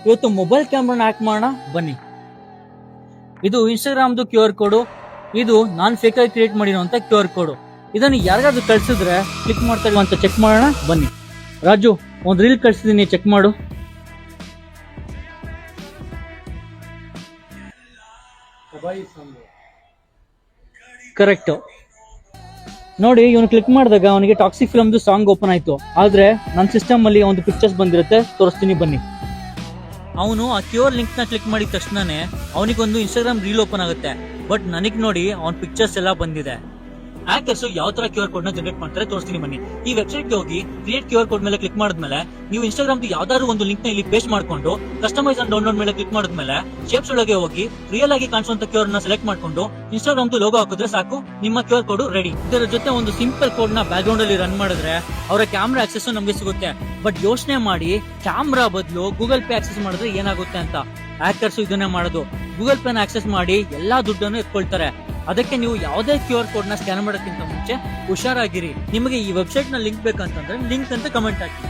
ಇವತ್ತು mobile ಕ್ಯಾಮ್ರಾನ hack ಮಾಡೋಣ ಬನ್ನಿ. ಇದು ಇನ್ಸ್ಟಾಗ್ರಾಮ್ದು QR ಕೋಡು. ಇದು ನಾನ್ ಫೇಕ್ ಆಗಿ ಕ್ರಿಯೇಟ್ ಮಾಡಿರುವಂತ QR ಕೋಡು. ಇದನ್ನು ಯಾರಿಗಾದ್ರೂ ಕಳ್ಸಿದ್ರೆ ಕ್ಲಿಕ್ ಮಾಡ್ತಾ ಅಂತ ಚೆಕ್ ಮಾಡೋಣ ಬನ್ನಿ. ರಾಜು, ಒಂದು ರೀಲ್ ಕಳ್ಸಿದೀನಿ, ಚೆಕ್ ಮಾಡು. ಕರೆಕ್ಟ್. ನೋಡಿ, ಇವನು ಕ್ಲಿಕ್ ಮಾಡಿದಾಗ ಅವನಿಗೆ ಟಾಕ್ಸಿಕ್ ಫಿಲ್ಮ್ದು ಸಾಂಗ್ ಓಪನ್ ಆಯ್ತು. ಆದ್ರೆ ನನ್ನ ಸಿಸ್ಟಮ್ ಅಲ್ಲಿ ಒಂದು ಪಿಕ್ಚರ್ಸ್ ಬಂದಿರುತ್ತೆ, ತೋರಿಸ್ತೀನಿ ಬನ್ನಿ. ಅವನು ಆ QR ಲಿಂಕ್ ನ ಕ್ಲಿಕ್ ಮಾಡಿದ ತಕ್ಷಣನೇ ಅವನಿಗೊಂದು ಇನ್ಸ್ಟಾಗ್ರಾಮ್ ರೀಲ್ ಓಪನ್ ಆಗುತ್ತೆ. ಬಟ್ ನನಗ್ ನೋಡಿ ಅವನ ಪಿಕ್ಚರ್ಸ್ ಎಲ್ಲ ಬಂದಿದೆ. ಹ್ಯಾಕರ್ಸ್ ಯಾವ ತರ QR ಕೋಡ್ ನ ಜನರೇಟ್ ಮಾಡ್ತಾರೆ ತೋರಿಸ್ತೀನಿ ಬನ್ನಿ. ಈ ವೆಬ್ಸೈಟ್ ಗೆ ಹೋಗಿ ಕ್ರಿಯೇಟ್ QR ಕೋಡ್ ಮೇಲೆ ಕ್ಲಿಕ್ ಮಾಡಿದ್ಮೇಲೆ ನೀವು ಇನ್ಸ್ಟಾಗ್ರಾಮ್ ಯಾವ್ದಾದ್ರು ಒಂದು ಲಿಂಕ್ ನ ಇಲ್ಲಿ ಪೇಸ್ಟ್ ಮಾಡ್ಕೊಂಡು ಕಸ್ಟಮೈಸ್ ಅಂಡ್ ಡೌನ್ಲೋಡ್ ಮೇಲೆ ಕ್ಲಿಕ್ ಮಾಡಿದ್ಮೇಲೆ ಶೇಪ್ಸ್ ಒಳಗೆ ಹೋಗಿ ರಿಯಲ್ ಆಗಿ ಕಾಣಿಸುವಂತ QR ನ ಸೆಲೆಕ್ಟ್ ಮಾಡ್ಕೊಂಡು ಇನ್ಸ್ಟಾಗ್ರಾಮ್ ಲೋಗೋ ಹಾಕಿದ್ರೆ ಸಾಕು, ನಿಮ್ಮ QR ಕೋಡ್ ರೆಡಿ. ಇದರ ಜೊತೆ ಒಂದು ಸಿಂಪಲ್ ಕೋಡ್ ನ ಬ್ಯಾಕ್ ಗ್ರೌಂಡ್ ಅಲ್ಲಿ ರನ್ ಮಾಡಿದ್ರೆ ಅವರ ಕ್ಯಾಮ್ರಾ ಆಕ್ಸೆಸ್ ನಮಗೆ ಸಿಗುತ್ತೆ. ಬಟ್ ಯೋಚನೆ ಮಾಡಿ, ಕ್ಯಾಮ್ರಾ ಬದಲು ಗೂಗಲ್ ಪೇ ಆಕ್ಸೆಸ್ ಮಾಡಿದ್ರೆ ಏನಾಗುತ್ತೆ ಅಂತ. ಹ್ಯಾಕರ್ಸ್ ಇದನ್ನೇ ಮಾಡೋದು. ಗೂಗಲ್ ಪೇ ನ ಆಕ್ಸೆಸ್ ಮಾಡಿ ಎಲ್ಲಾ ದುಡ್ಡನ್ನು ಎತ್ಕೊಳ್ತಾರೆ. ಅದಕ್ಕೆ ನೀವು ಯಾವುದೇ QR ಕೋಡ್ ನ ಸ್ಕ್ಯಾನ್ ಮಾಡೋಕ್ಕಿಂತ ಮುಂಚೆ ಹುಷಾರಾಗಿರಿ. ನಿಮಗೆ ಈ ವೆಬ್ಸೈಟ್ ನ ಲಿಂಕ್ ಬೇಕಂತಂದ್ರೆ ಲಿಂಕ್ ಅಂತ ಕಮೆಂಟ್ ಹಾಕಿ.